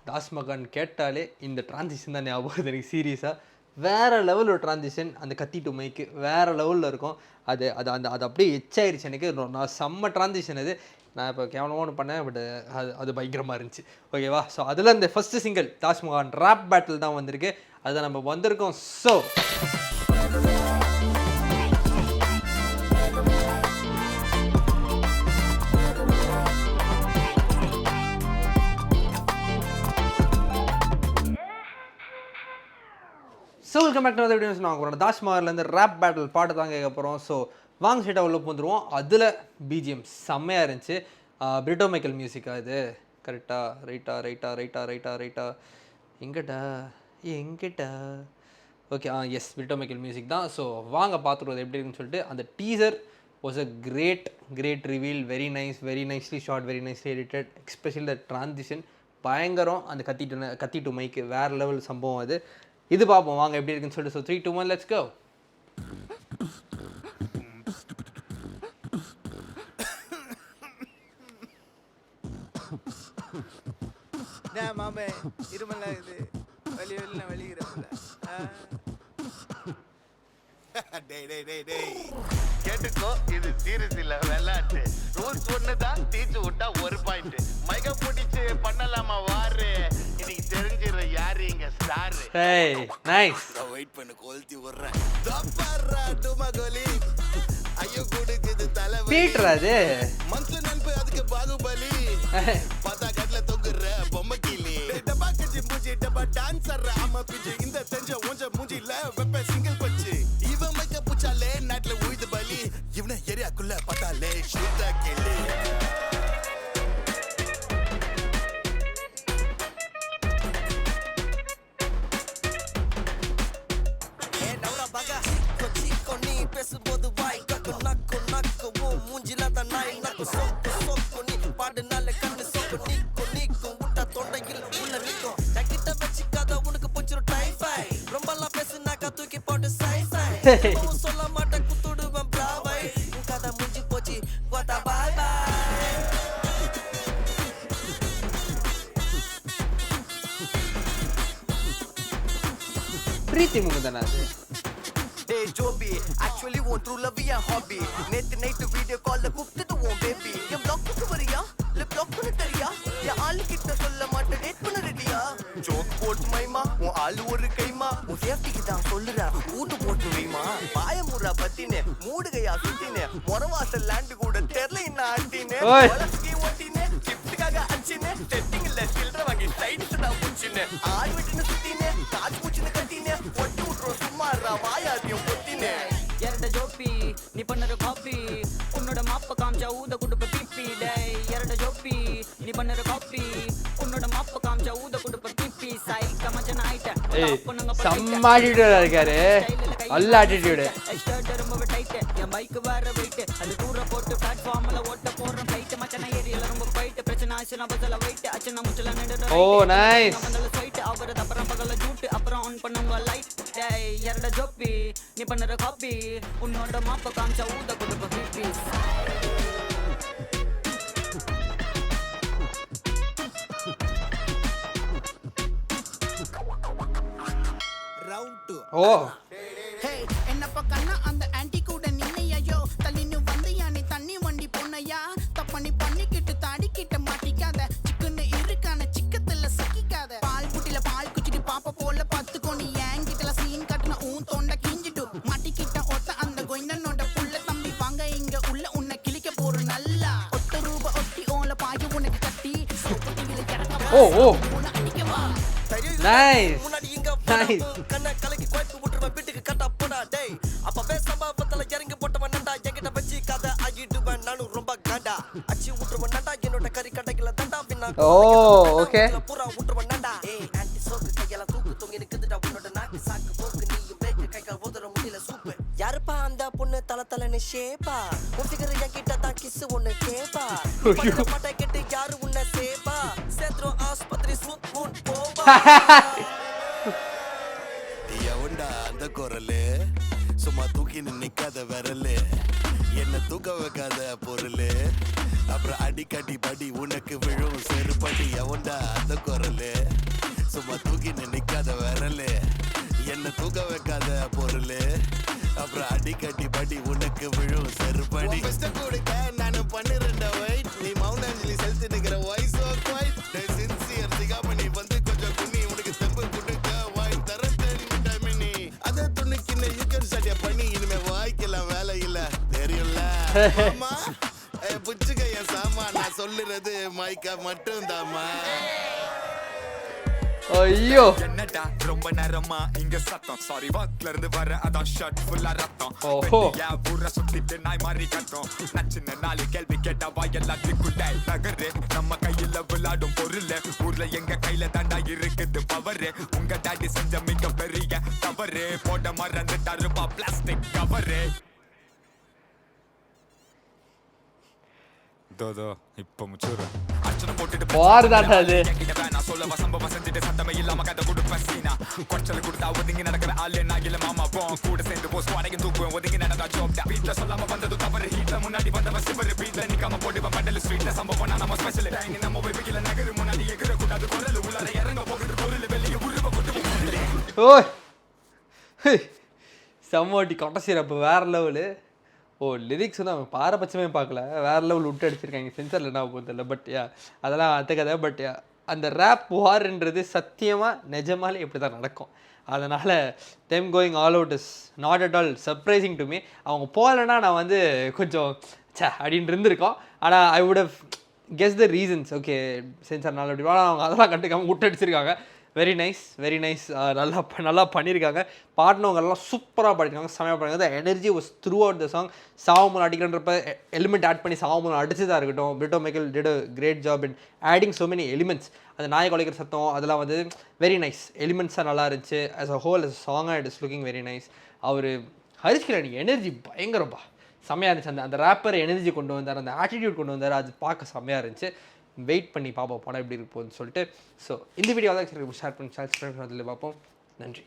தாஜ்மகான் கேட்டாலே இந்த டிரான்சிஷன் தான் ஞாபகம் வருது எனக்கு சீரியஸாக. வேறு லெவல் ஒரு டிரான்சிஷன், அந்த கத்தி டு மைக்கு வேறு லெவலில் இருக்கும். அது அது அந்த அது அப்படியே எச்சாயிருச்சு எனக்கு. நான் செம்ம டிரான்சிஷன் அது. நான் இப்போ கேவலமாக ஒன்று பண்ணேன், பட் அது பயங்கரமாக இருந்துச்சு. ஓகேவா? ஸோ அதில் இந்த ஃபஸ்ட்டு சிங்கிள் தாஜ்மகான் ராப் பேட்டில் தான் வந்திருக்கு. அதை நம்ம வந்திருக்கோம். So welcome back to other videos. நான் உங்களோட தாஜ்மஹால்லேருந்து ரேப் பேட்டில் பாட்டு தான் கேட்க போகிறோம். ஸோ வாங்க ஸ்ட்ரெயிட்டாக உள்ள வந்துடுவோம். அதில் பிஜிஎம் செம்மையாக இருந்துச்சு. பிரிட்டோ மைக்கேல் மியூசிக்கா இது? கரெக்டாக எங்கிட்டா okay yes, Britto Michael music தான். ஸோ வாங்க பார்த்துருவோம் எப்படி இருக்குன்னு சொல்லிட்டு. அந்த teaser was a great reveal. Very nicely short, very nicely edited. Especially the transition பயங்கரம். அந்த கத்தி டு மைக்கு வேறு லெவல் சம்பவம் அது. இது பார்ப்போம் வாங்க எப்படி இருக்குன்னு சொல்லிட்டு. So 3, 2, 1 let's go. மாமே இருமல்லாம் இது வெளியிறப்பல கேட்டுக்கோ, இது சீரியஸ் இல்ல விளையாட்டு. ரூல்ஸ் ஒண்ணுதான், டீச்சு விட்டா 1 பாயிண்ட். மைக்க பிடிச்சு பண்ணலாமா வாரு, இன்னைக்கு தெரிஞ்சிரு யாரு இங்க ஸ்டார். Hey nice. வெயிட் பண்ணு, கொளுத்தி விடுறேன். தப்பறா டுமகோலி ஐயோ குடுக்குது தலை பீட்டர் அது மந்த்ல நண்பு அதுக்கு பாகுபலி பத்தா கட்ல தொங்குற பொம்மைக்கிளி டப்பா கச்சி மூஞ்சி டப்பா டான்சர் ஆமா பிஜி இந்த தெஞ்ச ஒஞ்ச மூஞ்சில வெப்ப சிங்கிள் பச்சு இவன் மைக்க புச்சாலே நாட்ல உயிது பலி இவனை ஏரியாக்குள்ள பட்டாலே ஷூட்டா கிளி. பேசும்போது வாய் கக்கு நக்கு நக்கு மூஞ்சில தான் நாய் நக்கு சொக்கு சொக்கு நீ பாடுனால கண்ணு சொக்கு நீக்கும் விட்டா தொண்டையில் உள்ள நிற்கும். கிட்ட வச்சுக்காத உனக்கு பிடிச்சிரும் டைஃபை. ரொம்பலாம் பேசுனாக்கா தூக்கி போட்டு சைஃபை. சொல்ல மாட்டேன் குத்துடுவேன் பிராவை. உன் கதை முடிஞ்சு போச்சு கோத்தா பாய் பாய். பிரீத்தி முகுந்தனா அது. Hey Joby, actually won't true love ya hobby. Net night video call the cook to won baby. Ye block ku variya, le block ku tariya. Ya all kitta solla matta date panna readiya. Joke port maima, un all oru kaima. Un safety ki dhaan sollura, ootu potu veima. Paaya mura pattine, mood gaya suttine. Moravasa land kuda terla inna antine. Olaski otine, gift kaga anchine. Setting illa childra vagi side sada punchine. Aal vitine suttine, taaj puchine kattine. Ottu utro sumara vaaya ಎರಡ ಜೋಪಿ ನೀ ಪನ್ನರ copy ಉನ್ನೋಡ ಮಾಪ ಕಾಂಚ ಊದ ಕುಡುಪ ಪಿಪ್ಪಿ dye ಎರಡ ಜೋಪಿ ನೀ ಪನ್ನರ copy ಉನ್ನೋಡ ಮಾಪ ಕಾಂಚ ಊದ ಕುಡುಪ ಪಿಪ್ಪಿ sail ಕಮಜನ ಐಟ செம்ம ஆட்டிடியூடா இருக்காரு. நல்ல attitude. Extract ரொம்ப tight என் bike வேற wait அது தூர போட்டு பிளாட்ஃபார்ம்ல ஓட்ட போறோம் ஃளைட் மச்சன ஏரியால ரொம்ப ஃபைட் பிரச்சனை ஆச்சுனா பதல வெயிட் அச்சன முச்சல நட. ஓ நைஸ். மண்டல ஃபைட் அவர அப்புறம் பகல ஜூட் அப்புறம் ஆன் பண்ணுங்க லைட் டை ಎರಡ ಜೋಪಿ ನೀ ಪನ್ನರ ಕಾಪಿ ಉನ್ನೋಡ ಮಾಪ ಕಾಂಚ ಊದ ಕುಡುಪ ಪಿಪ್ಪಿ. round 2. ஓ Hey, என்னப்பா கண்ணா அந்த ஆன்ட்டி கூட நின்னையோ தள்ளின்னு வந்தியா நீ தண்ணி வண்டி பொண்ணையா தப்பண்ணி பண்ணிக்கிட்டு தாடிக்கிட்ட மாட்டிக்காத சிக்குன்னு இருக்கான சிக்கத்துல சிக்கிக்காத பால் புட்டில பால் குச்சிட்டு பாப்பா போல பார்த்துக்கோ நீ ஏங்கிட்டல சீன் கட்டின ஊன் தொண்டை கிஞ்சிட்டு மாட்டிக்கிட்ட ஒத்த அந்த கொய்னனோட புள்ள தம்பி வாங்க இங்க உள்ள உன்னை கிழிக்க போற நல்லா ஒத்த ரூபா ஒட்டி ஓல பாய உனக்கு கட்டி சோப்பட்டியில கிடக்க ஓ ஓ உன்னை அடிக்கவா நைஸ் முன்னாடி இங்க நைஸ். கண்ண கலக்கி கோய்த்து விட்டுருவ வீட்டுக்கு கட்டா போடா டேய் அப்ப பேசாம இறங்கி போட்டவன் நண்டா என்கிட்ட வச்சு கதை ஆகிடுவேன் நானும் ரொம்ப காண்டா அச்சி விட்டுருவன் நண்டா என்னோட கறி கடைகளை தண்டா பின்னா ஓ ஓகே. பூரா விட்டுருவன் நண்டா ஏய் ஆன்டி சோக்கு கையால தூக்கு தொங்கி நிக்குதுடா உன்னோட நாக்கு சாக்கு போக்கு நீயும் பிரேக் கைகால் ஓதுற முடியல சூப்பு யாருப்பா அந்த பொண்ணு தலன்னு ஷேப்பா உன்கிட்ட என்கிட்ட தான் கிஸ் ஒண்ணு கேப்பா மாட்டை கேட்டு யாரு உன்னை சேப்பா சேத்ரோ ஆஸ்பத்திரி சூட் போவா எவன்டா அந்த குரலு சும்மா தூக்கி நிக்காத விரலு என்ன தூக்க வைக்காத பொருளு அப்புறம் அடிக்கடி படி உனக்கு விழும் செருப்படி எவன்டா அந்த குரலு சும்மா தூக்கி நிக்காத விரலு என்ன தூக்க வைக்காத பொருள் அப்புறம் அடிக்கடி படி உனக்கு விழும் செருப்படி பெஸ்ட் கொடுக்க நானும் பண்ணிருந்த வெயிட் நீ மவுண்டாஞ்சலி செலுத்தி நிக்கிற வாய்ஸ் குவைட் சின்சியர் சிகாமணி வந்து கொஞ்சம் குனி உனக்கு தெம்பு கொடுக்க வாய் தர தேடி அதை துணிக்கின்னு யூ கேன் ஸ்டார்ட் பண்ணி இனிமே வாய்க்கெல்லாம் வேலை இல்ல தெரியும்ல ஆமா புச்சுக்க என் சாமா நான் சொல்லுறது மைக்கா மட்டும் தாமா ஐயோ என்னடா ரொம்ப நேரமா இங்க சத்தம் சாரி வாக்ல இருந்து வர அதான் ஷர்ட் ஃபுல்லா ரத்தம் ஓஹோ ஊர சுத்திட்டு நாய் மாதிரி கட்டும் நச்சுன்னு நாலு கேள்வி கேட்டா வாயெல்லாம் திக்குட்டை நகரு நம்ம கையில விளையாடும் பொருள் ஊர்ல எங்க கையில தாண்டா இருக்குது பவரு உங்க டாடி செஞ்ச மிக பெரிய தவறு போட மறந்துட்டாருப்பா பிளாஸ்டிக் கவரு தோதோ இப்ப முச்சூரு அர்ச்சனை போட்டுட்டு பாருதாடா அது நான் சொல்ல வசம்ப வசஞ்சிட்டு சத்தமே இல்லாம கதை கொடுப்பேன் சீனா கொச்சல் கொடுத்தா ஒதுங்கி நடக்கிற ஆளு நான் இல்ல மாமா போ கூட சேர்ந்து போஸ் வாடகை தூக்குவேன் ஒதுங்கி நடந்தா ஜோப்டா வீட்டுல சொல்லாம வந்தது தவறு ஹீட்ல முன்னாடி வந்தவன் சிவரு வீட்டுல நிக்காம போடுவேன் பண்டல் ஸ்ட்ரீட்ல சம்பவம் நம்ம ஸ்பெஷல் டைம் நம்ம போய் வைக்கல நகரு முன்னாடி எகிற கூடாது குரல் உள்ளார இறங்க போகிட்டு பொருள் வெளியே உருவ கொண்டு ஓய் செம்மோட்டி கொட்டை சீரப்பு வேற லெவலு ஓ லிரிக்ஸ் வந்து அவங்க பாரபட்சமே பார்க்கல வேற லெவல் விட்டு அடிச்சிருக்காங்க சென்சரில் என்ன போதில்லை பட் யா அதெல்லாம் அந்த கதை பட் அந்த ரேப் வார்ன்றது சத்தியமாக நிஜமாலே இப்படி தான் நடக்கும் அதனால் them going all out is not at all surprising to me அவங்க போகலைன்னா நான் வந்து கொஞ்சம் அப்படின்னு இருந்திருக்கோம் ஆனால் I would have guess the reasons okay censor நாள் அப்படி அவங்க அதெல்லாம் கண்டுக்காமல் விட்டு அடிச்சிருக்காங்க வெரி நைஸ் நல்லா பண்ணியிருக்காங்க பாடினவங்கெல்லாம் சூப்பராக பாடிருக்காங்க செமையாக பாடிருக்காங்க energy was throughout the song சாவமூலம் அடிக்கிறன்றப்ப எலிமெண்ட் ஆட் பண்ணி சாவமூலம் அடிச்சதாக இருக்கட்டும் Britto Michael did a great job in adding so many elements அந்த நாய் குலைக்கிற சத்தம் அதெல்லாம் வந்து வெரி நைஸ் எலிமெண்ட்ஸாக நல்லா இருந்துச்சு ஆஸ் அ ஹோல் அஸ் சாங்காக it is looking very nice அவர் ஹரிஷ் கிரணி எனர்ஜி பயங்கரப்பா செம்மையாக இருந்துச்சு அந்த ரேப்பர் எனர்ஜி கொண்டு வந்தார் அந்த ஆட்டிடியூட் கொண்டு வந்தார் அது பார்க்க செம்மையாக இருந்துச்சு வெயிட் பண்ணி பார்ப்போம் படம் எப்படி இருப்போம்னு சொல்லிட்டு ஸோ இந்த வீடியோ தான் ஷேர் பண்ணி பார்ப்போம் நன்றி.